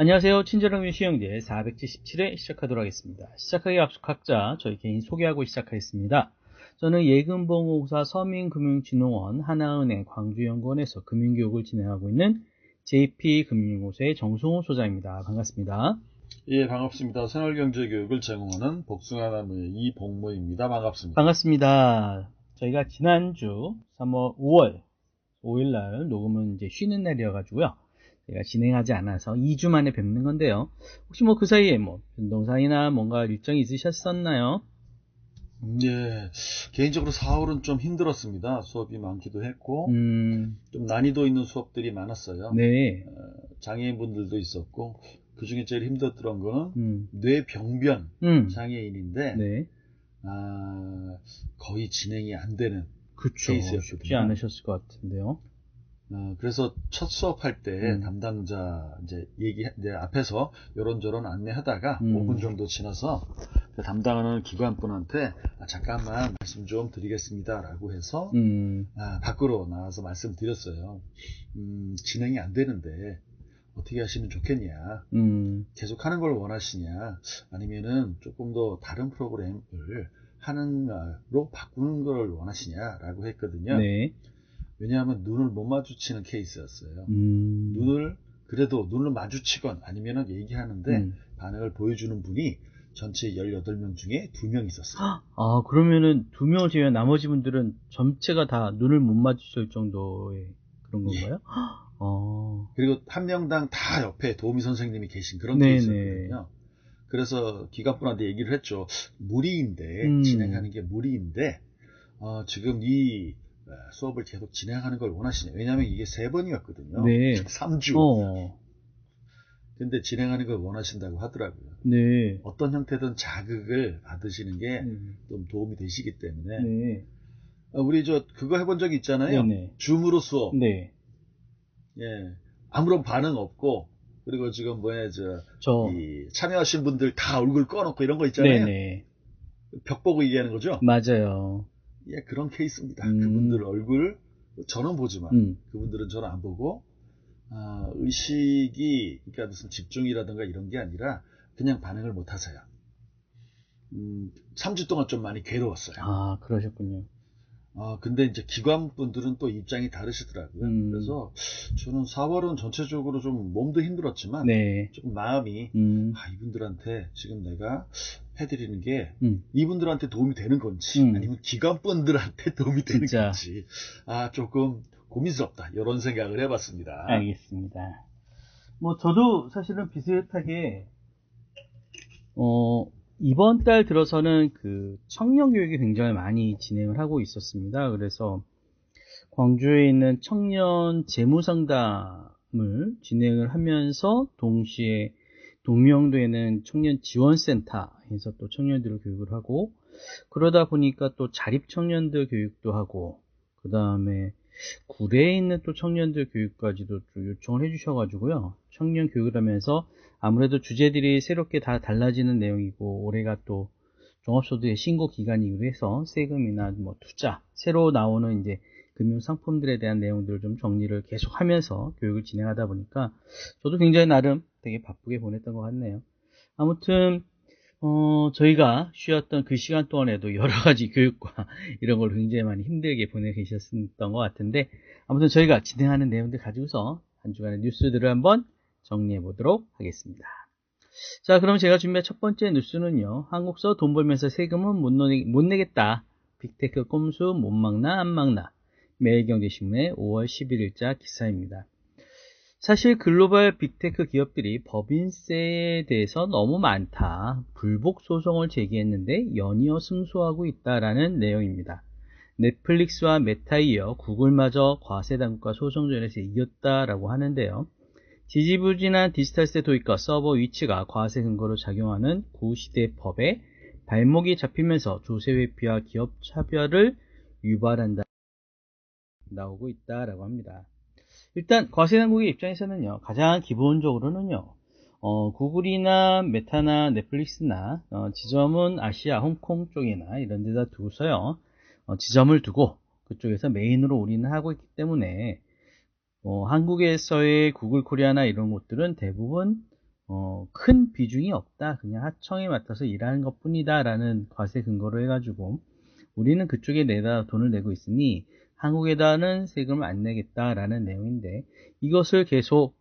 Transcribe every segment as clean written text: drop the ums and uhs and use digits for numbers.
안녕하세요. 친절한 시영제 477회 시작하도록 하겠습니다. 시작하기 앞서 각자 저희 개인 소개하고 시작하겠습니다. 저는 예금보험공사 서민금융진흥원 하나은행 광주연구원에서 금융교육을 진행하고 있는 JP금융연구소의 정승호 소장입니다. 반갑습니다. 예, 반갑습니다. 생활경제교육을 제공하는 복숭아나무의 이복모입니다. 반갑습니다. 반갑습니다. 저희가 지난주 5월 5일날 녹음은 이제 쉬는 날이어가지고요. 제가 진행하지 않아서 2주 만에 뵙는 건데요. 혹시 그 사이에 변동사항이나 뭔가 일정이 있으셨었나요? 예, 개인적으로 4월은 좀 힘들었습니다. 수업이 많기도 했고, 좀 난이도 있는 수업들이 많았어요. 네. 장애인분들도 있었고, 그 중에 제일 힘들었던 거는 뇌병변 장애인인데, 네. 거의 진행이 안 되는 그쵸. 케이스였거든요. 쉽지 않으셨을 것 같은데요. 그래서 첫 수업할 때 담당자 이제 앞에서 요런저런 안내하다가 5분 정도 지나서 그 담당하는 기관분한테 잠깐만 말씀 좀 드리겠습니다 라고 해서 밖으로 나와서 말씀드렸어요. 진행이 안 되는데 어떻게 하시면 좋겠냐, 계속 하는 걸 원하시냐, 아니면은 조금 더 다른 프로그램을 하는 로 바꾸는 걸 원하시냐 라고 했거든요. 네. 왜냐하면 눈을 못 마주치는 케이스였어요. 그래도 눈을 마주치건 아니면 얘기하는데 반응을 보여주는 분이 전체 18명 중에 2명 있었어요. 아, 그러면은 2명을 제외한 나머지 분들은 전체가 다 눈을 못 마주칠 정도의 그런 건가요? 예. 그리고 한 명당 다 옆에 도우미 선생님이 계신 그런 케이스였거든요. 그래서 기관분한테 얘기를 했죠. 무리인데, 진행하는 게 무리인데, 지금 이 수업을 계속 진행하는 걸 원하시냐. 왜냐하면 이게 3번이었거든요. 네. 3주. 근데 진행하는 걸 원하신다고 하더라고요. 네. 어떤 형태든 자극을 받으시는 게 좀 도움이 되시기 때문에. 우리 그거 해본 적 있잖아요. 줌으로 수업. 네. 예. 아무런 반응 없고, 그리고 지금 참여하신 분들 다 얼굴 꺼놓고 이런 거 있잖아요. 네네. 벽 보고 얘기하는 거죠? 맞아요. 예, 그런 케이스입니다. 그분들 얼굴, 저는 보지만, 그분들은 저는 안 보고, 의식이, 그러니까 무슨 집중이라든가 이런 게 아니라, 그냥 반응을 못 하세요. 3주 동안 좀 많이 괴로웠어요. 아, 그러셨군요. 근데 이제 기관분들은 또 입장이 다르시더라고요. 그래서 저는 4월은 전체적으로 좀 몸도 힘들었지만, 조금 마음이, 이분들한테 지금 내가 해드리는 게 이분들한테 도움이 되는 건지 아니면 기관분들한테 도움이 되는 건지 조금 고민스럽다, 이런 생각을 해봤습니다. 알겠습니다. 저도 사실은 비슷하게 이번 달 들어서는 그 청년 교육이 굉장히 많이 진행을 하고 있었습니다. 그래서 광주에 있는 청년 재무상담을 진행을 하면서 동시에 동명도에는 청년 지원센터에서 또 청년들을 교육을 하고, 그러다 보니까 또 자립 청년들 교육도 하고, 그 다음에 구례에 있는 또 청년들 교육까지도 좀 요청을 해주셔가지고요. 청년 교육을 하면서 아무래도 주제들이 새롭게 다 달라지는 내용이고, 올해가 또 종합소득의 신고 기간이기도 해서 세금이나 투자, 새로 나오는 이제 금융상품들에 대한 내용들을 좀 정리를 계속 하면서 교육을 진행하다 보니까 저도 굉장히 나름 되게 바쁘게 보냈던 것 같네요. 아무튼 저희가 쉬었던 그 시간 동안에도 여러 가지 교육과 이런 걸 굉장히 많이 힘들게 보내 계셨던 것 같은데, 아무튼 저희가 진행하는 내용들 가지고서 한 주간의 뉴스들을 한번 정리해 보도록 하겠습니다. 자, 그럼 제가 준비한 첫 번째 뉴스는요, 한국서 돈 벌면서 세금은 못 내겠다, 빅테크 꼼수 못 막나 안 막나, 매일경제신문의 5월 11일자 기사입니다. 사실 글로벌 빅테크 기업들이 법인세에 대해서 너무 많다, 불복 소송을 제기했는데 연이어 승소하고 있다라는 내용입니다. 넷플릭스와 메타에 이어 구글마저 과세 당국과 소송전에서 이겼다라고 하는데요. 지지부진한 디지털세 도입과 서버 위치가 과세 근거로 작용하는 구시대법에 발목이 잡히면서 조세 회피와 기업 차별을 유발한다 나오고 있다라고 합니다. 일단 과세 당국의 입장에서는요, 가장 기본적으로는요, 구글이나 메타나 넷플릭스나 지점은 아시아, 홍콩 쪽이나 이런 데다 두고서요, 지점을 두고 그쪽에서 메인으로 우리는 하고 있기 때문에 한국에서의 구글 코리아나 이런 곳들은 대부분 큰 비중이 없다. 그냥 하청에 맡아서 일하는 것 뿐이다. 라는 과세 근거로 해가지고 우리는 그쪽에 내다 돈을 내고 있으니 한국에다는 세금을 안 내겠다라는 내용인데 이것을 계속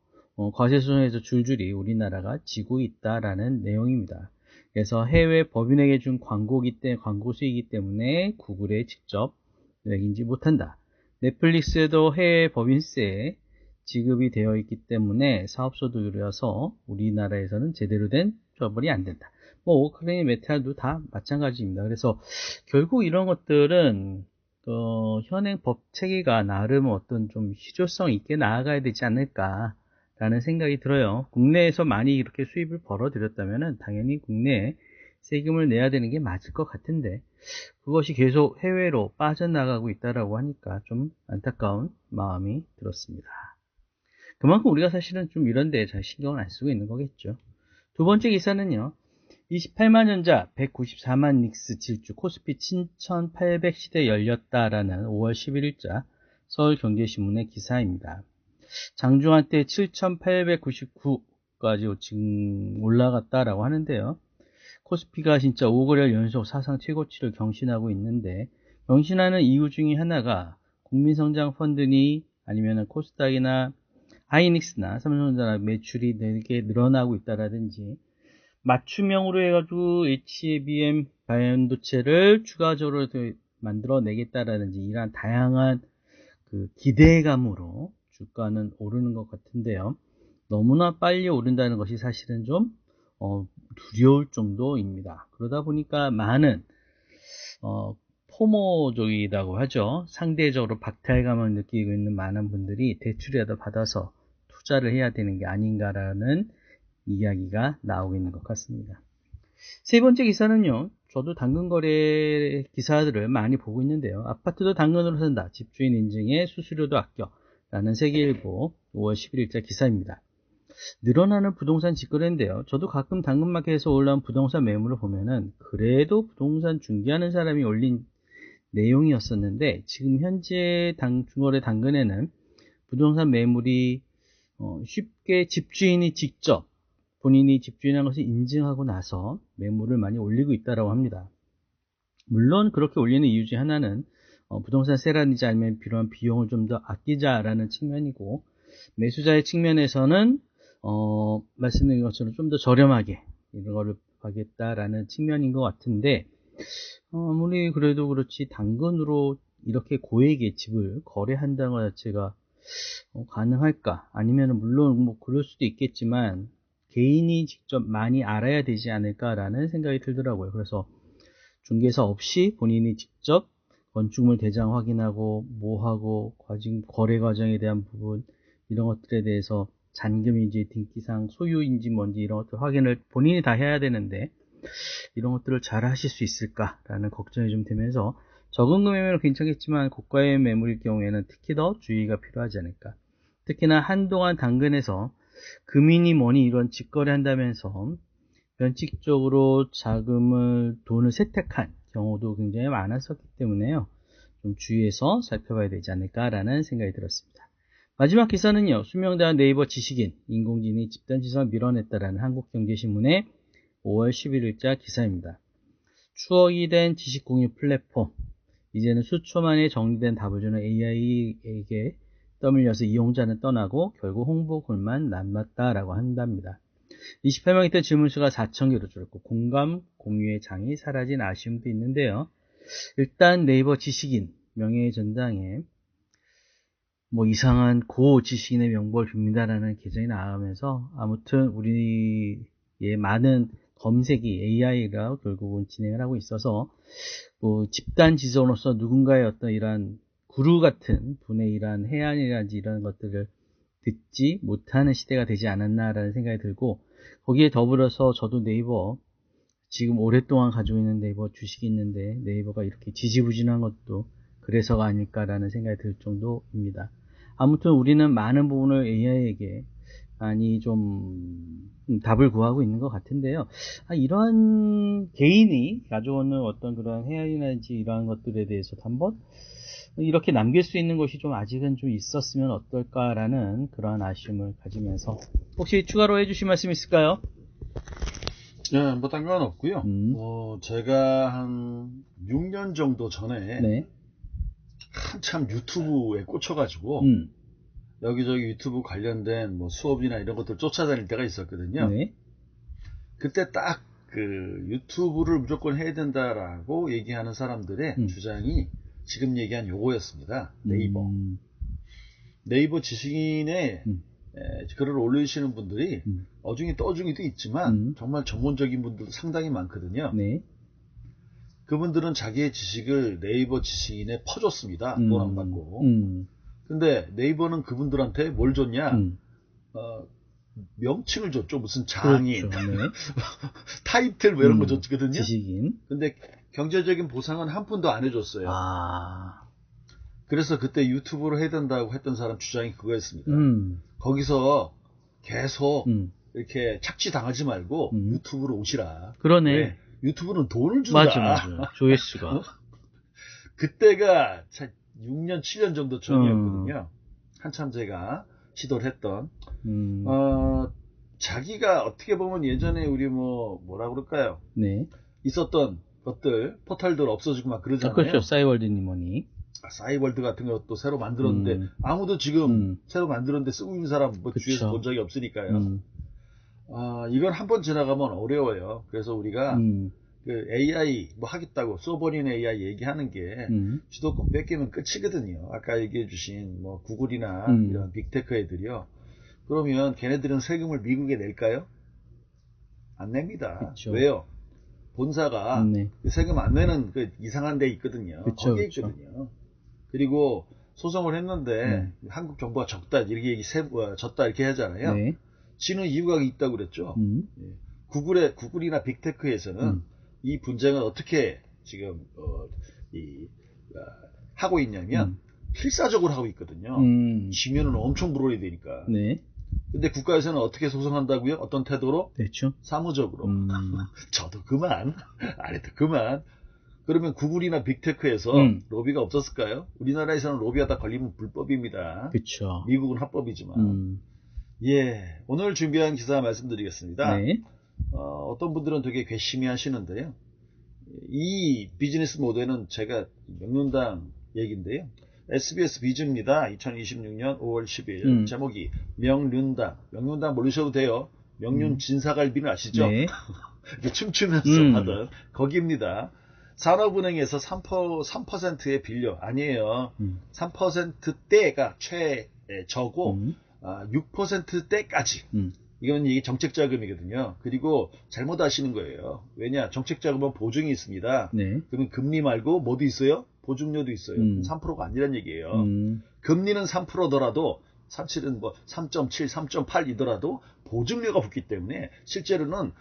과세소송에서 줄줄이 우리나라가 지고 있다라는 내용입니다. 그래서 해외 법인에게 준 광고 수익이기 때문에 구글에 직접 매기지 못한다. 넷플릭스에도 해외 법인세 지급이 되어 있기 때문에 사업소득이라서 우리나라에서는 제대로 된 처벌이 안 된다. 뭐 오크레인 메탈도 다 마찬가지입니다. 그래서 결국 이런 것들은 현행 법 체계가 나름 어떤 좀 실효성 있게 나아가야 되지 않을까라는 생각이 들어요. 국내에서 많이 이렇게 수입을 벌어들였다면 당연히 국내에 세금을 내야 되는 게 맞을 것 같은데 그것이 계속 해외로 빠져나가고 있다라고 하니까 좀 안타까운 마음이 들었습니다. 그만큼 우리가 사실은 좀 이런 데에 잘 신경을 안 쓰고 있는 거겠죠. 두 번째 기사는요. 28만 전자 194만 닉스 질주 코스피 7800시대 열렸다라는 5월 11일자 서울경제신문의 기사입니다. 장중한 때 7899까지 지금 올라갔다라고 하는데요. 코스피가 진짜 5거래일 연속 사상 최고치를 경신하고 있는데 경신하는 이유 중에 하나가 국민성장펀드니 아니면 코스닥이나 하이닉스나 삼성전자 매출이 되게 늘어나고 있다라든지 맞춤형으로 해가지고 HBM 반도체를 추가적으로 만들어내겠다라든지 이러한 다양한 그 기대감으로 주가는 오르는 것 같은데요. 너무나 빨리 오른다는 것이 사실은 좀 두려울 정도입니다. 그러다 보니까 많은 포모적이라고 하죠. 상대적으로 박탈감을 느끼고 있는 많은 분들이 대출이라도 받아서 투자를 해야 되는 게 아닌가라는 이야기가 나오고 있는 것 같습니다. 세 번째 기사는요. 저도 당근거래 기사들을 많이 보고 있는데요. 아파트도 당근으로 산다. 집주인 인증에 수수료도 아껴. 라는 세계일보 5월 11일자 기사입니다. 늘어나는 부동산 직거래인데요. 저도 가끔 당근마켓에서 올라온 부동산 매물을 보면은 그래도 부동산 중개하는 사람이 올린 내용이었었는데 지금 현재 중거래 당근에는 부동산 매물이 쉽게 집주인이 직접 본인이 집주인한 것을 인증하고 나서 매물을 많이 올리고 있다고 합니다. 물론 그렇게 올리는 이유 중 하나는 부동산 세라든지 아니면 필요한 비용을 좀 더 아끼자라는 측면이고 매수자의 측면에서는 말씀드린 것처럼 좀 더 저렴하게 이런 거를 하겠다라는 측면인 것 같은데 아무리 그래도 그렇지 당근으로 이렇게 고액의 집을 거래한다는 것 자체가 가능할까? 아니면 물론 뭐 그럴 수도 있겠지만 개인이 직접 많이 알아야 되지 않을까라는 생각이 들더라고요. 그래서 중개사 없이 본인이 직접 건축물 대장 확인하고 뭐하고 거래 과정에 대한 부분 이런 것들에 대해서 잔금인지 등기상 소유인지 뭔지 이런 것들 확인을 본인이 다 해야 되는데 이런 것들을 잘 하실 수 있을까라는 걱정이 좀 되면서 적은 금액이면 괜찮겠지만 고가의 매물일 경우에는 특히 더 주의가 필요하지 않을까. 특히나 한동안 당근에서 금이니 뭐니 이런 직거래 한다면서 변칙적으로 돈을 세탁한 경우도 굉장히 많았었기 때문에요. 좀 주의해서 살펴봐야 되지 않을까라는 생각이 들었습니다. 마지막 기사는요. 수명대한 네이버 지식인, 인공지능이 집단지성을 밀어냈다라는 한국경제신문의 5월 11일자 기사입니다. 추억이 된 지식공유 플랫폼, 이제는 수초 만에 정리된 답을 주는 AI에게 떠밀려서 이용자는 떠나고 결국 홍보글만 남았다라고 한답니다. 28명 있던 질문수가 4,000개로 줄었고 공감, 공유의 장이 사라진 아쉬움도 있는데요. 일단 네이버 지식인 명예의 전당에 뭐 이상한 고 지식인의 명복을 빕니다라는 계정이 나가면서 아무튼 우리의 많은 검색이 AI가 결국은 진행을 하고 있어서 뭐 집단 지성으로서 누군가의 어떤 이러한 구루 같은 분의 이러한 해안이라든지 이런 것들을 듣지 못하는 시대가 되지 않았나라는 생각이 들고 거기에 더불어서 저도 네이버 지금 오랫동안 가지고 있는 네이버 주식이 있는데 네이버가 이렇게 지지부진한 것도 그래서가 아닐까라는 생각이 들 정도입니다. 아무튼 우리는 많은 부분을 AI에게 많이 좀 답을 구하고 있는 것 같은데요. 이러한 개인이 가져오는 어떤 그런 해안이라든지 이러한 것들에 대해서 한번 이렇게 남길 수 있는 것이 좀 아직은 좀 있었으면 어떨까라는 그러한 아쉬움을 가지면서 혹시 추가로 해주실 말씀 있을까요? 네, 뭐 딴 건 없고요. 제가 한 6년 정도 전에 네. 한참 유튜브에 꽂혀가지고 여기저기 유튜브 관련된 뭐 수업이나 이런 것들 쫓아다닐 때가 있었거든요. 네. 그때 딱 그 유튜브를 무조건 해야 된다라고 얘기하는 사람들의 주장이 지금 얘기한 요거였습니다. 네이버 지식인의 글을 올리시는 분들이 어중이 떠중이도 있지만 정말 전문적인 분들도 상당히 많거든요. 네. 그분들은 자기의 지식을 네이버 지식인에 퍼줬습니다. 돈 안 받고. 근데 네이버는 그분들한테 뭘 줬냐? 명칭을 줬죠. 무슨 장인, 그렇죠. 네. 타이틀 뭐 이런 거 줬거든요. 지식인. 근데 경제적인 보상은 한 푼도 안 해줬어요. 그래서 그때 유튜브로 해야 된다고 했던 사람 주장이 그거였습니다. 거기서 계속 이렇게 착취당하지 말고 유튜브로 오시라. 그러네. 왜? 유튜브는 돈을 준다. 맞아. 조회수가. 그때가 6년, 7년 정도 전이었거든요. 한참 제가 시도를 했던. 자기가 어떻게 보면 예전에 우리 뭐라 그럴까요? 네. 있었던 것들, 포털들 없어지고 막 그러잖아요. 그렇죠. 싸이월드니 뭐니. 싸이월드 같은 것도 새로 만들었는데 아무도 지금 새로 만들었는데 쓰고 있는 사람 뭐 주위에서 본 적이 없으니까요. 이건 한번 지나가면 어려워요. 그래서 우리가 그 AI 뭐 하겠다고 서버린 AI 얘기하는 게 주도권 뺏기면 끝이거든요. 아까 얘기해 주신 뭐 구글이나 이런 빅테크 애들이요. 그러면 걔네들은 세금을 미국에 낼까요? 안 냅니다. 그쵸. 왜요? 본사가 세금 안 내는 그 이상한 데 있거든요. 그쵸, 거기에 있거든요. 그리고 소송을 했는데 한국 정부가 적다 이렇게 졌다 이렇게 하잖아요. 네. 지는 이유가 있다고 그랬죠. 구글이나 빅테크에서는 이 분쟁을 어떻게 지금 하고 있냐면 필사적으로 하고 있거든요. 지면은 엄청 물어야 되니까. 네. 근데 국가에서는 어떻게 소송한다고요? 어떤 태도로? 대충. 사무적으로. 저도 그만. 안 해도 그만. 그러면 구글이나 빅테크에서 로비가 없었을까요? 우리나라에서는 로비하다 걸리면 불법입니다. 그쵸. 미국은 합법이지만. 예, 오늘 준비한 기사 말씀드리겠습니다. 네. 어떤 분들은 되게 괘씸히 하시는데요. 이 비즈니스 모델은 제가 명륜당 얘기인데요. SBS 비즈입니다. 2026년 5월 10일 제목이 명륜당. 명륜당 모르셔도 돼요. 명륜 진사갈비는 아시죠? 네. 춤추면서 하던 거기입니다. 산업은행에서 3%의 빌려 아니에요. 3%대가 최저고 6%대까지. 이건 이게 정책자금이거든요. 그리고 잘못 아시는 거예요. 왜냐? 정책자금은 보증이 있습니다. 네. 그러면 금리 말고 뭐도 있어요? 보증료도 있어요. 3%가 아니란 얘기예요. 금리는 3%더라도 사실은 뭐 3.7, 3.8이더라도 보증료가 붙기 때문에 실제로는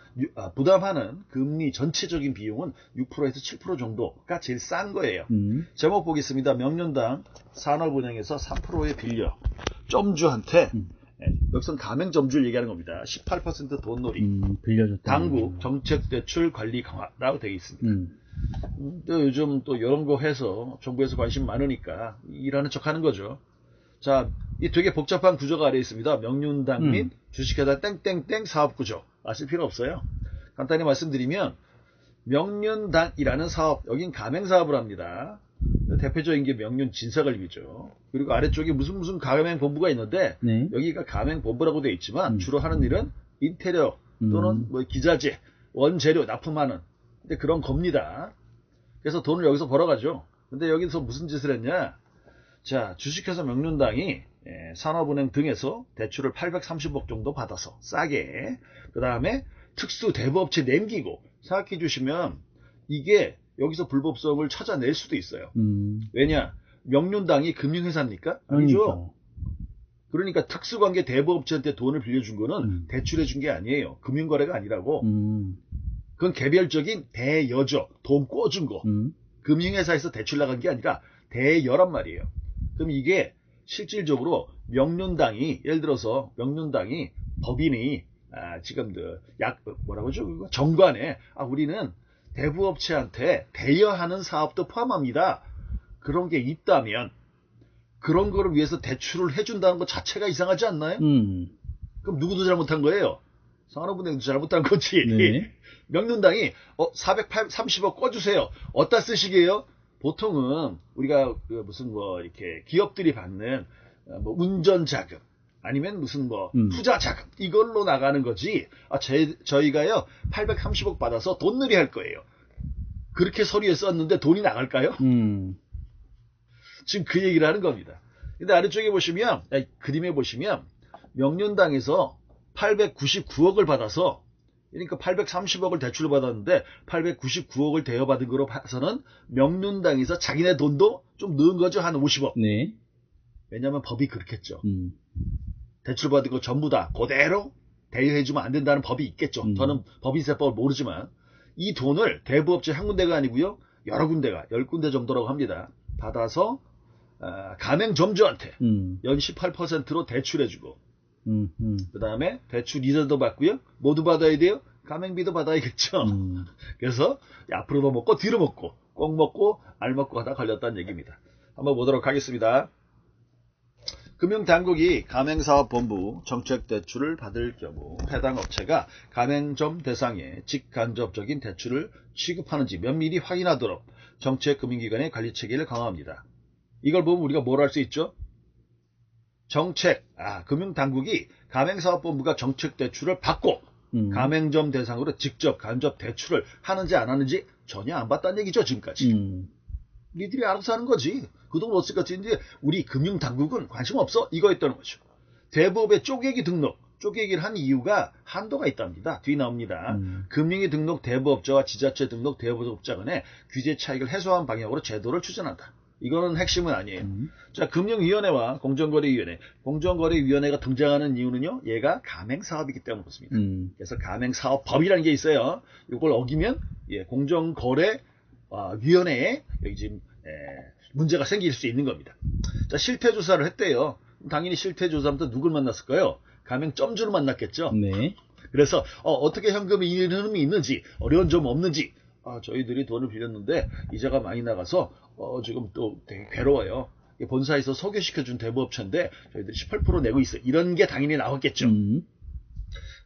부담하는 금리 전체적인 비용은 6%에서 7% 정도가 제일 싼 거예요. 제목 보겠습니다. 명륜당 산업은행에서 3%의 빌려 점주한테 여기서는 가맹점주를 얘기하는 겁니다. 18% 돈놀이 빌려줬다. 당국 정책대출 관리 강화라고 되어 있습니다. 또 요즘 또 이런 거 해서 정부에서 관심 많으니까 일하는 척 하는 거죠. 자, 이 되게 복잡한 구조가 아래에 있습니다. 명륜당 및 주식회사 땡땡땡 사업구조. 아실 필요 없어요. 간단히 말씀드리면 명륜당이라는 사업, 여긴 가맹사업을 합니다. 대표적인 게 명륜 진사갈비죠. 그리고 아래쪽에 무슨 가맹본부가 있는데 네. 여기가 가맹본부라고 되어 있지만 주로 하는 일은 인테리어 또는 뭐 기자재, 원재료 납품하는 근데 그런 겁니다. 그래서 돈을 여기서 벌어가죠. 근데 여기서 무슨 짓을 했냐? 자, 주식회사 명륜당이 산업은행 등에서 대출을 830억 정도 받아서 싸게 그 다음에 특수 대부업체 남기고 생각해 주시면 이게 여기서 불법성을 찾아낼 수도 있어요. 왜냐? 명륜당이 금융회사입니까? 아니죠. 그러니까 특수관계 대부업체한테 돈을 빌려준 거는 대출해 준 게 아니에요. 금융거래가 아니라고. 그건 개별적인 대여죠. 돈 꿔준 거. 금융회사에서 대출 나간 게 아니라 대여란 말이에요. 그럼 이게 실질적으로 명륜당이 예를 들어서 명륜당이 법인이 지금 뭐라고 하죠? 정관에 우리는 대부업체한테 대여하는 사업도 포함합니다. 그런 게 있다면 그런 거를 위해서 대출을 해준다는 것 자체가 이상하지 않나요? 그럼 누구도 잘못한 거예요? 산업은행도 잘못한 거지. 네. 명륜당이 430억 꺼주세요. 어디다 쓰시게요? 보통은 우리가 무슨 뭐 이렇게 기업들이 받는 뭐 운전 자금 아니면 무슨 뭐 투자 자금 이걸로 나가는 거지. 저희가요 830억 받아서 돈놀이 할 거예요. 그렇게 서류에 썼는데 돈이 나갈까요? 지금 그 얘기를 하는 겁니다. 근데 아래쪽에 보시면 그림에 보시면 명륜당에서 899억을 받아서 그러니까 830억을 대출을 받았는데 899억을 대여받은 거로 봐서는 명륜당에서 자기네 돈도 좀 넣은 거죠. 한 50억. 네. 왜냐하면 법이 그렇겠죠. 대출 받은 거 전부 다 그대로 대여해주면 안 된다는 법이 있겠죠. 저는 법인세법을 모르지만 이 돈을 대부업체 한 군데가 아니고요. 여러 군데가 10군데 정도라고 합니다. 받아서 가맹점주한테 연 18%로 대출해주고 그 다음에 대출 이자도 받고요. 모두 받아야 돼요. 가맹비도 받아야겠죠. 그래서 앞으로도 먹고 뒤로 먹고 꼭 먹고 알 먹고 하다 걸렸다는 얘기입니다. 한번 보도록 하겠습니다. 금융당국이 가맹사업본부 정책대출을 받을 경우 해당 업체가 가맹점 대상의 직간접적인 대출을 취급하는지 면밀히 확인하도록 정책금융기관의 관리체계를 강화합니다. 이걸 보면 우리가 뭘 할 수 있죠? 금융당국이 가맹사업본부가 정책대출을 받고 가맹점 대상으로 직접 간접 대출을 하는지 안 하는지 전혀 안 봤다는 얘기죠, 지금까지. 니들이 알아서 하는 거지. 그 돈 어떻게 같은데 우리 금융당국은 관심 없어? 이거였다는 거죠. 대부업의 쪼개기 등록, 쪼개기를 한 이유가 한도가 있답니다. 뒤 나옵니다. 금융위 등록 대부업자와 지자체 등록 대부업자 간의 규제 차익을 해소한 방향으로 제도를 추진한다. 이거는 핵심은 아니에요. 자, 금융위원회와 공정거래위원회. 공정거래위원회가 등장하는 이유는요, 얘가 가맹사업이기 때문에 그렇습니다. 그래서 가맹사업법이라는 게 있어요. 이걸 어기면, 공정거래위원회에 여기 지금, 문제가 생길 수 있는 겁니다. 자, 실태조사를 했대요. 당연히 실태조사부터 누굴 만났을까요? 가맹점주를 만났겠죠. 네. 그래서, 어떻게 현금이 이런 흐름이 있는지, 어려운 점 없는지, 저희들이 돈을 빌렸는데 이자가 많이 나가서 지금 또 되게 괴로워요. 본사에서 소개시켜준 대부업체인데 저희들이 18% 내고 있어요. 이런 게 당연히 나왔겠죠.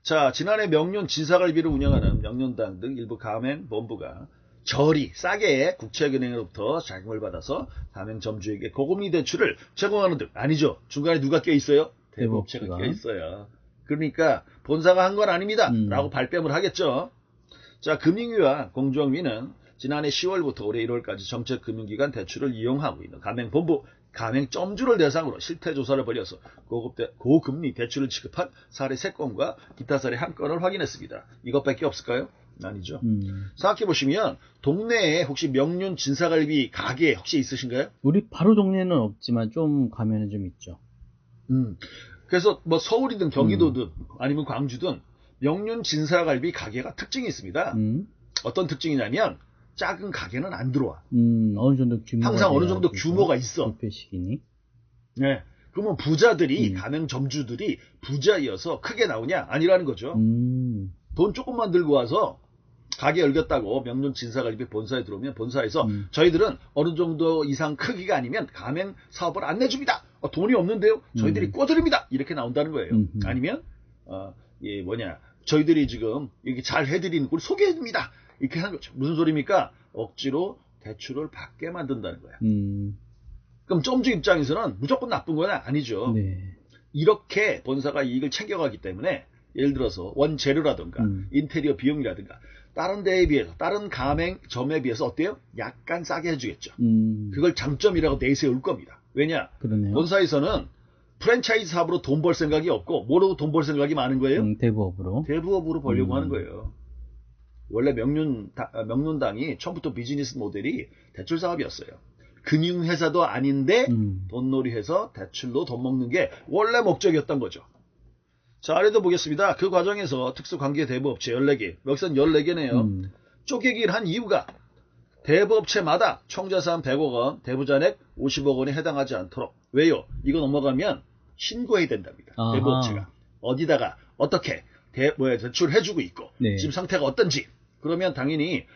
자, 지난해 명륜 진사갈비를 운영하는 명륜당 등 일부 가맹본부가 저리 싸게 국책은행으로부터 자금을 받아서 가맹점주에게 고금리 대출을 제공하는 등 아니죠. 중간에 누가 껴있어요? 대부업체가 껴있어요. 그러니까 본사가 한 건 아닙니다. 라고 발뺌을 하겠죠. 자, 금융위와 공정위는 지난해 10월부터 올해 1월까지 정책금융기관 대출을 이용하고 있는 가맹본부, 가맹점주를 대상으로 실태조사를 벌여서 고금리 대출을 취급한 사례 3건과 기타 사례 1건을 확인했습니다. 이것밖에 없을까요? 아니죠. 생각해보시면 동네에 혹시 명륜 진사갈비 가게 혹시 있으신가요? 우리 바로 동네는 없지만 좀 가면은 좀 있죠. 그래서 뭐 서울이든 경기도든 아니면 광주든 명륜 진사갈비 가게가 특징이 있습니다. 어떤 특징이냐면 작은 가게는 안 들어와. 어느 정도 규모가 항상 어느 정도 규모가 있어. 뷔페식이니. 네. 그러면 부자들이 가맹점주들이 부자이어서 크게 나오냐? 아니라는 거죠. 돈 조금만 들고 와서 가게 열겠다고 명륜 진사갈비 본사에 들어오면 본사에서 저희들은 어느 정도 이상 크기가 아니면 가맹 사업을 안 내줍니다. 돈이 없는데요. 저희들이 꿔드립니다. 이렇게 나온다는 거예요. 아니면 저희들이 지금 이렇게 잘 해드리는 걸 소개해줍니다. 이렇게 하는 거죠. 무슨 소리입니까? 억지로 대출을 받게 만든다는 거야. 그럼 점주 입장에서는 무조건 나쁜 건 아니죠. 네. 이렇게 본사가 이익을 챙겨가기 때문에 예를 들어서 원재료라든가 인테리어 비용이라든가 다른 데에 비해서 다른 가맹점에 비해서 어때요? 약간 싸게 해주겠죠. 그걸 장점이라고 내세울 겁니다. 왜냐? 그러네요. 본사에서는 프랜차이즈 사업으로 돈 벌 생각이 없고 뭐로 돈 벌 생각이 많은 거예요? 대부업으로. 대부업으로 벌려고 하는 거예요. 원래 명륜당이 처음부터 비즈니스 모델이 대출 사업이었어요. 금융회사도 아닌데 돈놀이해서 대출로 돈 먹는 게 원래 목적이었던 거죠. 자, 아래도 보겠습니다. 그 과정에서 특수관계 대부업체 14개, 여기서는 14개네요. 쪼개기를 한 이유가 대부업체마다 총자산 100억 원, 대부잔액 50억 원에 해당하지 않도록. 왜요? 이거 넘어가면 신고해야 된답니다. 아하. 대부업체가. 어디다가 어떻게 대출해주고 있고 네. 지금 상태가 어떤지. 그러면 당연히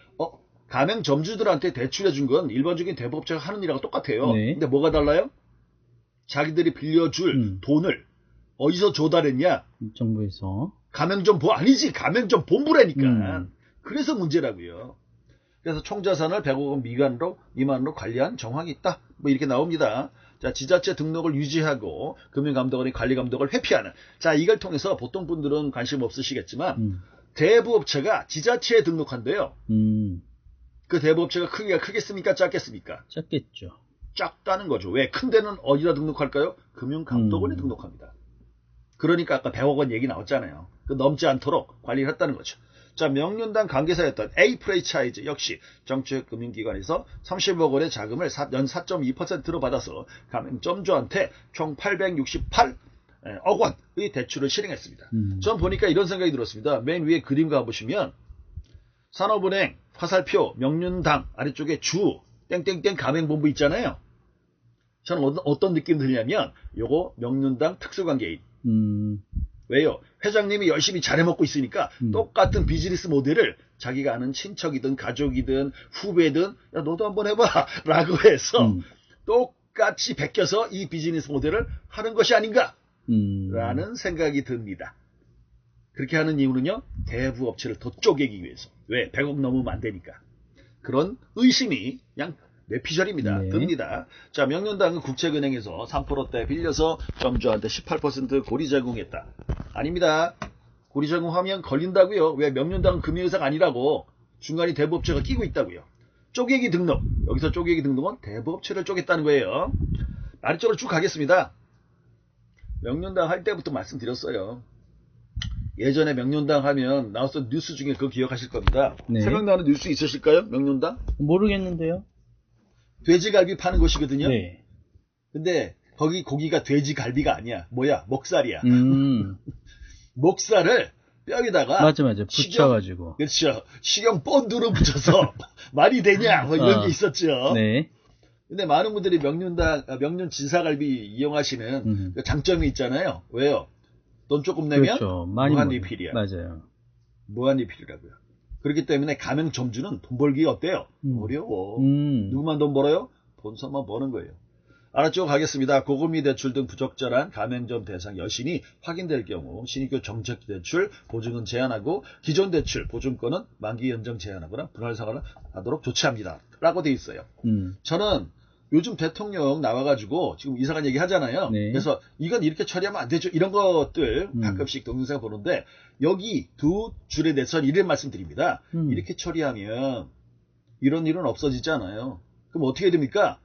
가맹점주들한테 대출해준 건 일반적인 대부업체가 하는 일하고 똑같아요. 네. 근데 뭐가 달라요? 자기들이 빌려줄 돈을 어디서 조달했냐? 정부에서. 가맹점부 아니지. 가맹점본부라니까. 그래서 문제라고요. 그래서 총자산을 100억 원 미만으로 관리한 정황이 있다. 뭐 이렇게 나옵니다. 자, 지자체 등록을 유지하고 금융감독원이 관리감독을 회피하는. 자, 이걸 통해서 보통 분들은 관심 없으시겠지만 대부업체가 지자체에 등록한대요. 그 대부업체가 크기가 크겠습니까? 작겠습니까? 작겠죠. 작다는 거죠. 왜? 큰 데는 어디다 등록할까요? 금융감독원에 등록합니다. 그러니까 아까 100억 원 얘기 나왔잖아요. 그 넘지 않도록 관리를 했다는 거죠. 자, 명륜당 관계사였던 A 프랜차이즈 역시 정책금융기관에서 30억 원의 자금을 연 4.2%로 받아서 가맹점주한테 총 868억 원의 대출을 실행했습니다. 전 보니까 이런 생각이 들었습니다. 맨 위에 그림 가보시면 산업은행, 화살표, 명륜당 아래쪽에 주, 땡땡땡 가맹본부 있잖아요. 저는 어떤 느낌 드냐면 요거 명륜당 특수관계인. 왜요? 회장님이 열심히 잘해먹고 있으니까 똑같은 비즈니스 모델을 자기가 아는 친척이든 가족이든 후배든 야 너도 한번 해봐 라고 해서 똑같이 베껴서 이 비즈니스 모델을 하는 것이 아닌가 라는 생각이 듭니다. 그렇게 하는 이유는요, 대부업체를 더 쪼개기 위해서. 왜? 100억 넘으면 안 되니까. 그런 의심이 그냥 뇌피셜입니다. 네. 듭니다. 자, 명륜당은 국책은행에서 3%대 빌려서 점주한테 18% 고리 제공했다. 아닙니다. 고리 제공하면 걸린다고요. 왜? 명륜당은 금융회사가 아니라고. 중간에 대부업체가 끼고 있다고요. 쪼개기 등록. 여기서 쪼개기 등록은 대부업체를 쪼갰다는 거예요. 아래쪽으로 쭉 가겠습니다. 명륜당 할 때부터 말씀드렸어요. 예전에 명륜당 하면 나왔던 뉴스 중에 그거 기억하실 겁니다. 네. 생각나는 뉴스 있으실까요? 명륜당? 모르겠는데요. 돼지갈비 파는 곳이거든요. 네. 근데 거기 고기가 돼지갈비가 아니야. 뭐야? 목살이야. 목살을 뼈에다가 맞아. 붙여가지고. 그렇죠. 식용 본드로 붙여서 말이 되냐? 뭐 이런 게 있었죠. 네. 근데 많은 분들이 명륜 진사갈비 이용하시는 그 장점이 있잖아요. 왜요? 돈 조금 내면 그렇죠. 무한리필이야. 맞아요. 무한리필이라고요. 그렇기 때문에 가맹점주는 돈 벌기가 어때요? 어려워. 누구만 돈 벌어요? 본선만 버는 거예요. 알았죠? 가겠습니다. 고금리 대출 등 부적절한 가맹점 대상 여신이 확인될 경우 신규 정책 대출 보증은 제한하고 기존 대출 보증권은 만기 연장 제한하거나 분할상환하도록 조치합니다. 라고 돼 있어요. 저는 요즘 대통령 나와가지고 지금 이상한 얘기 하잖아요. 네. 그래서 이건 이렇게 처리하면 안 되죠. 이런 것들 가끔씩 동영상 보는데 여기 두 줄에 대해서 이런 말씀드립니다. 이렇게 처리하면 이런 일은 없어지지 않아요. 그럼 어떻게 됩니까?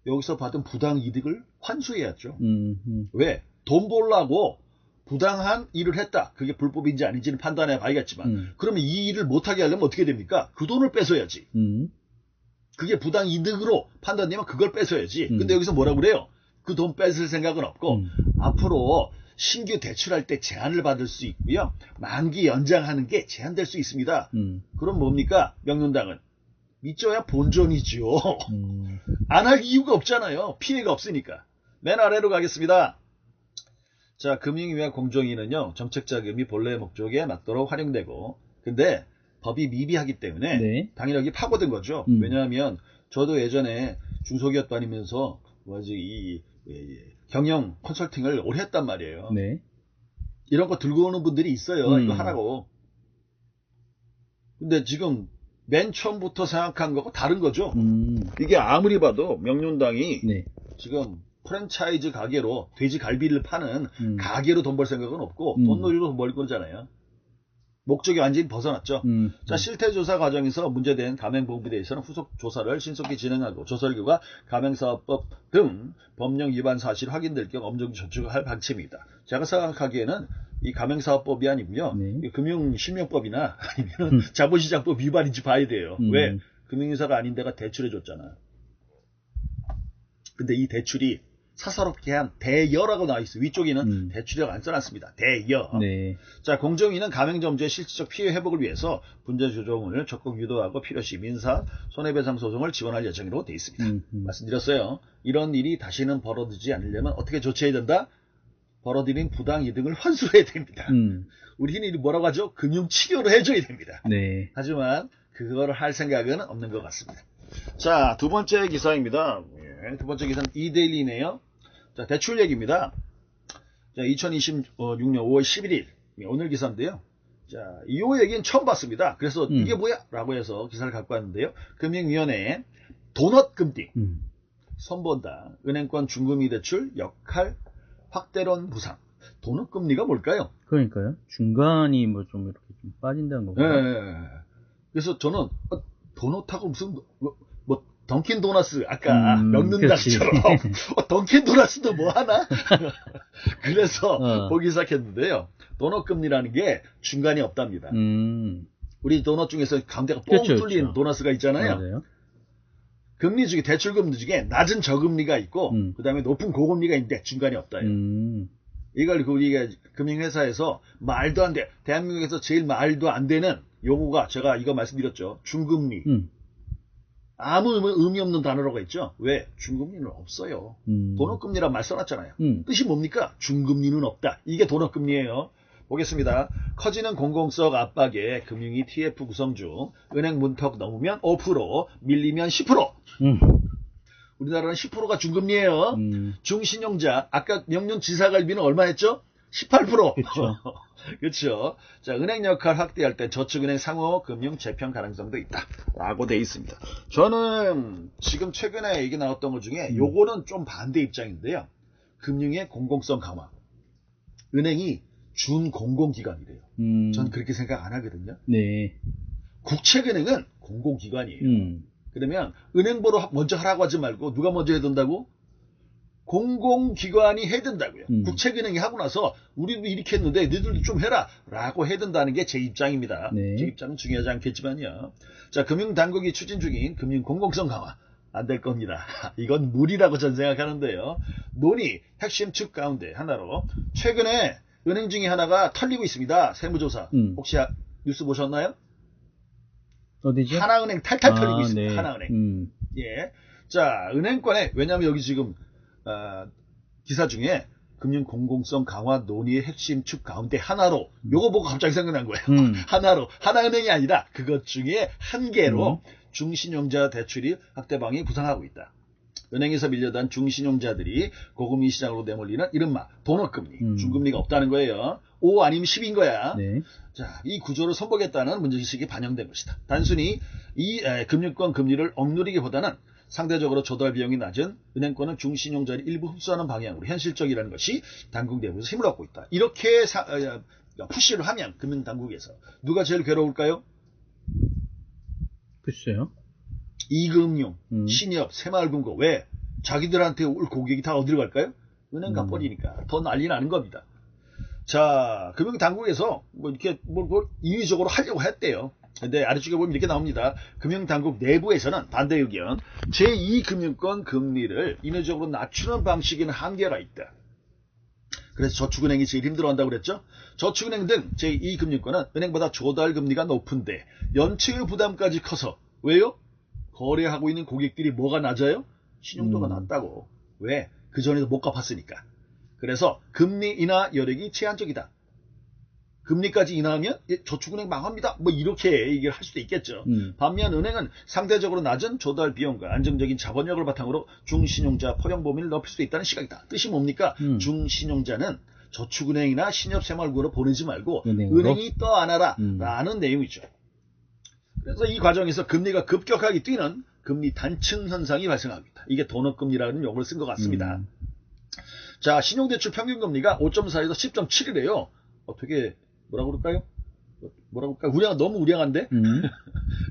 여기서 받은 부당 이득을 환수해야죠. 왜? 돈 벌려고 부당한 일을 했다. 그게 불법인지 아닌지는 판단해 봐야겠지만 그러면 이 일을 못하게 하려면 어떻게 됩니까? 그 돈을 뺏어야지. 그게 부당 이득으로 판단되면 그걸 뺏어야지. 근데 여기서 뭐라고 그래요? 그 돈 뺏을 생각은 없고 앞으로 신규 대출할 때 제한을 받을 수 있고요. 만기 연장하는 게 제한될 수 있습니다. 그럼 뭡니까? 명륜당은 믿져야 본전이지요. 안 할 이유가 없잖아요. 피해가 없으니까. 맨 아래로 가겠습니다. 자, 금융위와 공정위는요. 정책자금이 본래 목적에 맞도록 활용되고 근데 법이 미비하기 때문에 네. 당연히 여기 파고든 거죠. 왜냐하면 저도 예전에 중소기업 다니면서 경영 컨설팅을 오래 했단 말이에요. 네. 이런 거 들고 오는 분들이 있어요. 이거 하라고. 근데 지금 맨 처음부터 생각한 거하고 다른 거죠. 이게 아무리 봐도 명륜당이 네. 지금 프랜차이즈 가게로 돼지갈비를 파는 가게로 돈 벌 생각은 없고 돈놀이로 돈 벌 거잖아요. 목적이 완전히 벗어났죠. 자, 실태조사 과정에서 문제된 가맹본부에 대해서는 후속 조사를 신속히 진행하고 조사 결과 가맹사업법 등 법령 위반 사실 확인될 경우 엄정 조치를 할 방침입니다. 제가 생각하기에는 이 가맹사업법이 아니고요. 네. 금융실명법이나 아니면 자본시장법 위반인지 봐야 돼요. 왜? 금융회사가 아닌 데가 대출해줬잖아. 근데 이 대출이 사사롭게 한 대여라고 나와 있어요. 위쪽에는 대출이라고 안 써놨습니다. 대여. 네. 자, 공정위는 가맹점주의 실질적 피해 회복을 위해서 분쟁 조정을 적극 유도하고 필요시 민사 손해배상 소송을 지원할 예정으로 되어 있습니다. 말씀드렸어요. 이런 일이 다시는 벌어지지 않으려면 어떻게 조치해야 된다? 벌어들인 부당 이득을 환수해야 됩니다. 우리 흔히 뭐라고 하죠? 금융치료를 해줘야 됩니다. 네. 하지만 그거를 할 생각은 없는 것 같습니다. 자, 두 번째 기사입니다. 예, 두 번째 기사는 이데일리네요. 자, 대출 얘기입니다. 자, 2026년 5월 11일 오늘 기사인데요. 자, 이 얘기는 처음 봤습니다. 그래서 이게 뭐야? 라고 해서 기사를 갖고 왔는데요. 금융위원회에 도넛 금리 선보인다. 은행권 중금리 대출 역할 확대론 부상. 도넛 금리가 뭘까요? 그러니까요. 중간이 뭐 좀 이렇게 좀 빠진다는 거고. 네. 그래서 저는 도넛하고 무슨 뭐 던킨 도너스 아까 명륜닭처럼 던킨 도너스도 뭐 하나? 그래서 보기 시작했는데요. 도넛 금리라는 게 중간이 없답니다. 우리 도넛 중에서 가운데가 뻥 뚫린 도너스가 있잖아요. 맞아요. 금리 중에 대출 금리 중에 낮은 저금리가 있고 그다음에 높은 고금리가 있는데 중간이 없다요. 이걸 우리가 금융회사에서 말도 안 돼. 대한민국에서 제일 말도 안 되는 요거가 제가 이거 말씀드렸죠. 중금리. 아무 의미 없는 단어라고 했죠. 왜? 중금리는 없어요. 도넛금리란 말 써놨잖아요. 뜻이 뭡니까? 중금리는 없다. 이게 도넛금리예요. 보겠습니다. 커지는 공공성 압박에 금융위 TF 구성 중 은행 문턱 넘으면 5%, 밀리면 10%. 우리나라는 10%가 중금리예요. 중신용자, 아까 명륜지사갈비는 얼마 했죠? 18%. 그렇죠. 그렇죠. 자, 은행 역할 확대할 때 저축은행 상호 금융 재편 가능성도 있다. 라고 돼 있습니다. 저는 지금 최근에 얘기 나왔던 것 중에 요거는 좀 반대 입장인데요. 금융의 공공성 강화. 은행이 준공공기관이래요. 전 그렇게 생각 안 하거든요. 네. 국책은행은 공공기관이에요. 그러면 은행보로 먼저 하라고 하지 말고 누가 먼저 해야 된다고? 공공기관이 해야 된다고요. 국책은행이 하고 나서 우리도 이렇게 했는데 너희들도 좀 해라 라고 해야 된다는 게 제 입장입니다. 네. 제 입장은 중요하지 않겠지만요. 자, 금융당국이 추진 중인 금융 공공성 강화 안 될 겁니다. 이건 무리라고 전 생각하는데요. 논의 핵심 축 가운데 하나로 최근에 은행 중에 하나가 털리고 있습니다. 세무조사. 혹시 뉴스 보셨나요? 어디죠? 하나은행 탈탈 털리고 있습니다. 네. 하나은행. 예. 자, 은행권에, 왜냐면 여기 지금, 기사 중에 금융 공공성 강화 논의의 핵심 축 가운데 하나로, 요거 보고 갑자기 생각난 거예요. 하나로, 하나은행이 아니라 그것 중에 한 개로 중신용자 대출이 확대방이 부상하고 있다. 은행에서 밀려난 중신용자들이 고금리 시장으로 내몰리는 이른바 도넛금리, 중금리가 없다는 거예요. 5 아니면 10인 거야. 네. 자, 이 구조를 선보겠다는 문제의식이 반영된 것이다. 단순히 이 금융권 금리를 억누르기보다는 상대적으로 조달 비용이 낮은 은행권은 중신용자를 일부 흡수하는 방향으로 현실적이라는 것이 당국 내부에서 힘을 얻고 있다. 이렇게 푸시를 하면 금융당국에서 누가 제일 괴로울까요? 글쎄요. 이금융, 신협, 새마을금고. 왜? 자기들한테 올 고객이 다 어디로 갈까요? 은행 가버리니까 더 난리 나는 겁니다. 자, 금융당국에서 뭐 이렇게 뭘 인위적으로 하려고 했대요. 근데 아래쪽에 보면 이렇게 나옵니다. 금융당국 내부에서는 반대 의견, 제2금융권 금리를 인위적으로 낮추는 방식에는 한계가 있다. 그래서 저축은행이 제일 힘들어한다고 그랬죠. 저축은행 등 제2금융권은 은행보다 조달금리가 높은데 연체의 부담까지 커서 왜요? 거래하고 있는 고객들이 뭐가 낮아요? 신용도가 낮다고. 왜? 그전에도 못 갚았으니까. 그래서 금리 인하 여력이 제한적이다. 금리까지 인하하면 저축은행 망합니다. 뭐 이렇게 얘기를 할 수도 있겠죠. 반면 은행은 상대적으로 낮은 조달 비용과 안정적인 자본력을 바탕으로 중신용자 포용 범위를 넓힐 수 있다는 시각이다. 뜻이 뭡니까? 중신용자는 저축은행이나 신협새마을금고로 보내지 말고 은행이 떠안아라 라는 내용이죠. 그래서 이 과정에서 금리가 급격하게 뛰는 금리 단층 현상이 발생합니다. 이게 도넛금리라는 용어를 쓴 것 같습니다. 자, 신용대출 평균금리가 5.4에서 10.7이래요. 어떻게 뭐라고 그럴까요? 너무 우량한데?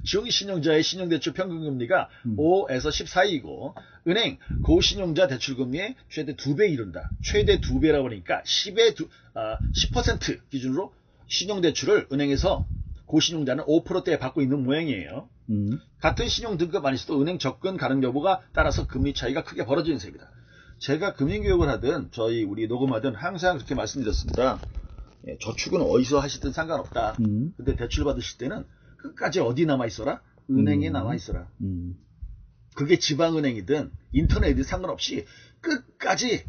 중신용자의 신용대출 평균금리가 5에서 10 사이이고 은행 고신용자 대출금리의 최대 2배 이른다. 최대 2배라고 하니까 10% 기준으로 신용대출을 은행에서 고신용자는 5%대에 받고 있는 모양이에요. 같은 신용 등급 안에서도 은행 접근 가능 여부가 따라서 금리 차이가 크게 벌어지는 셈이다. 제가 금융교육을 하든 우리 녹음하든 항상 그렇게 말씀드렸습니다. 예, 저축은 어디서 하시든 상관없다. 근데 대출 받으실 때는 끝까지 어디 남아있어라? 은행에 남아있어라. 그게 지방은행이든 인터넷이든 상관없이 끝까지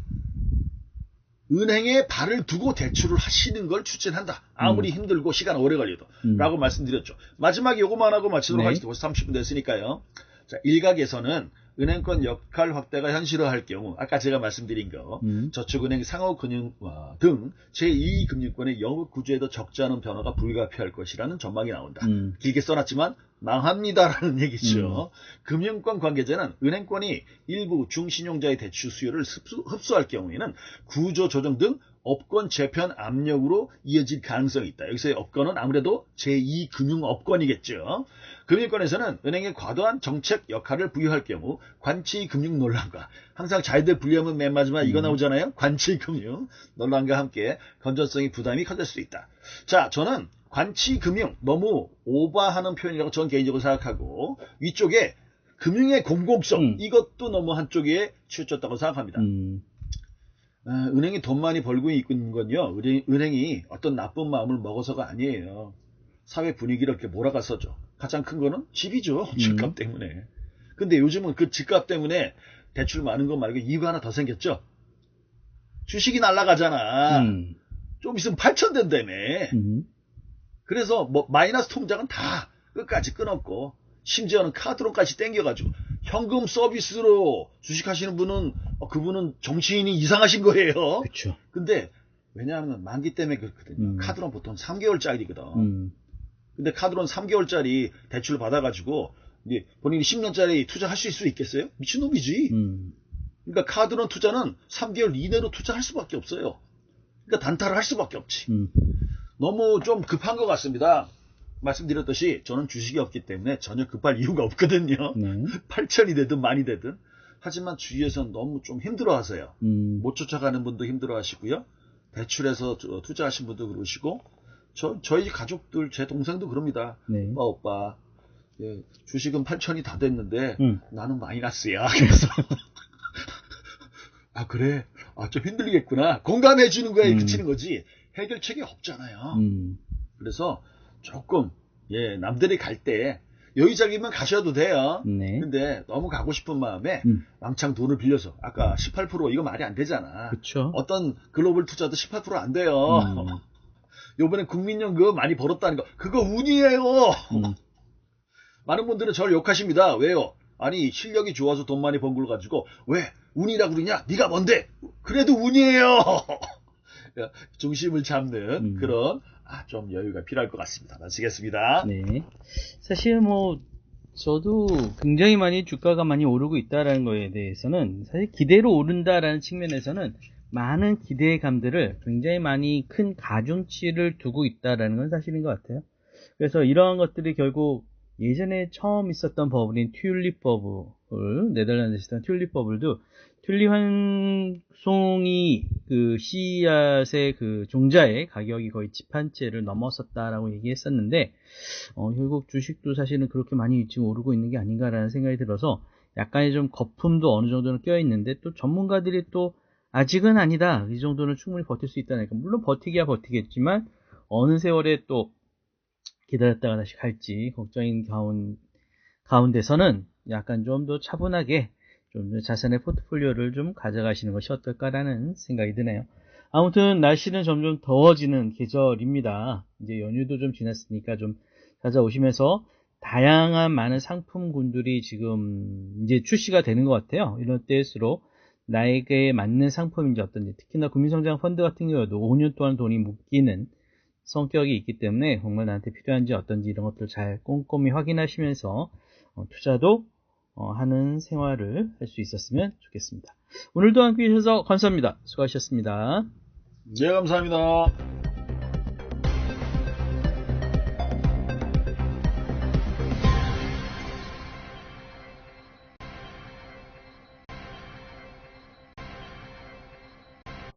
은행에 발을 두고 대출을 하시는 걸 추천한다. 아무리 힘들고 시간 오래 걸려도. 라고 말씀드렸죠. 마지막에 요거만 하고 마치도록 네. 하겠습니다. 벌써 30분 됐으니까요. 자, 일각에서는 은행권 역할 확대가 현실화할 경우 아까 제가 말씀드린 거 저축은행 상호금융 등 제2금융권의 영업 구조에도 적지 않은 변화가 불가피할 것이라는 전망이 나온다. 길게 써놨지만 망합니다라는 얘기죠. 금융권 관계자는 은행권이 일부 중신용자의 대출 수요를 흡수할 경우에는 구조 조정 등 업권 재편 압력으로 이어질 가능성이 있다. 여기서의 업권은 아무래도 제2금융업권이겠죠. 금융권에서는 은행에 과도한 정책 역할을 부여할 경우 관치금융 논란과 항상 잘들 분리하면 맨 마지막 이거 나오잖아요. 관치금융 논란과 함께 건전성이 부담이 커질 수 있다. 자, 저는 관치금융 너무 오버하는 표현이라고 저는 개인적으로 생각하고 위쪽에 금융의 공공성 이것도 너무 한쪽에 치우쳤다고 생각합니다. 은행이 돈 많이 벌고 있는 건요. 은행이 어떤 나쁜 마음을 먹어서가 아니에요. 사회 분위기를 이렇게 몰아갔었죠. 가장 큰 거는 집이죠. 집값 때문에. 근데 요즘은 그 집값 때문에 대출 많은 거 말고 이유가 하나 더 생겼죠. 주식이 날아가잖아. 좀 있으면 8천 된다며. 그래서 뭐 마이너스 통장은 다 끝까지 끊었고 심지어는 카드론까지 땡겨가지고 현금 서비스로 주식하시는 분은 그분은 정치인이 이상하신 거예요. 그렇죠. 근데 왜냐하면 만기 때문에 그렇거든요. 카드론 보통 3개월짜리거든. 근데 카드론 3개월짜리 대출 받아가지고 이제 본인이 10년짜리 투자할 수 있겠어요? 미친놈이지. 그러니까 카드론 투자는 3개월 이내로 투자할 수밖에 없어요. 그러니까 단타를 할 수밖에 없지. 너무 좀 급한 것 같습니다. 말씀드렸듯이 저는 주식이 없기 때문에 전혀 급할 이유가 없거든요. 8천이 되든 많이 되든. 하지만 주위에서는 너무 좀 힘들어하세요. 못 쫓아가는 분도 힘들어하시고요. 대출해서 투자하신 분도 그러시고 저희 가족들 제 동생도 그럽니다. 오빠 예, 주식은 8천이 다 됐는데 나는 마이너스야. 그래서 아 그래 좀 힘들겠구나. 공감해 주는 거에 그치는 거지 해결책이 없잖아요. 그래서 조금 남들이 갈 때 여유자기면 가셔도 돼요. 근데 너무 가고 싶은 마음에 왕창 돈을 빌려서 아까 18% 이거 말이 안 되잖아. 그쵸. 어떤 글로벌 투자도 18% 안 돼요. 요번에 국민연금 많이 벌었다는 거 그거 운이에요. 많은 분들은 저를 욕하십니다. 왜요? 아니 실력이 좋아서 돈 많이 번 걸 가지고 왜 운이라고 그러냐? 네가 뭔데? 그래도 운이에요. 중심을 잡는 그런 좀 여유가 필요할 것 같습니다. 마치겠습니다. 네. 사실 뭐 저도 굉장히 많이 주가가 많이 오르고 있다라는 거에 대해서는 사실 기대로 오른다라는 측면에서는 많은 기대감들을 굉장히 많이 큰 가중치를 두고 있다라는 건 사실인 것 같아요. 그래서 이러한 것들이 결국 예전에 처음 있었던 버블인 튤립 버블, 네덜란드에 있었던 튤립 버블도 튤립 한 송이 그 씨앗의 그 종자의 가격이 거의 집 한 채를 넘었었다라고 얘기했었는데, 결국 주식도 사실은 그렇게 많이 지금 오르고 있는 게 아닌가라는 생각이 들어서 약간의 좀 거품도 어느 정도는 껴 있는데 또 전문가들이 또 아직은 아니다. 이 정도는 충분히 버틸 수 있다니까. 물론 버티기야 버티겠지만 어느 세월에 또 기다렸다가 다시 갈지 걱정인 가운데서는 약간 좀 더 차분하게 좀 자산의 포트폴리오를 좀 가져가시는 것이 어떨까라는 생각이 드네요. 아무튼 날씨는 점점 더워지는 계절입니다. 이제 연휴도 좀 지났으니까 좀 찾아오시면서 다양한 많은 상품군들이 지금 이제 출시가 되는 것 같아요. 이런 때일수록 나에게 맞는 상품인지 어떤지, 특히나 국민성장 펀드 같은 경우도 5년 동안 돈이 묶이는 성격이 있기 때문에 정말 나한테 필요한지 어떤지 이런 것들을 잘 꼼꼼히 확인하시면서 투자도 하는 생활을 할 수 있었으면 좋겠습니다. 오늘도 함께 해주셔서 감사합니다. 수고하셨습니다. 네, 감사합니다.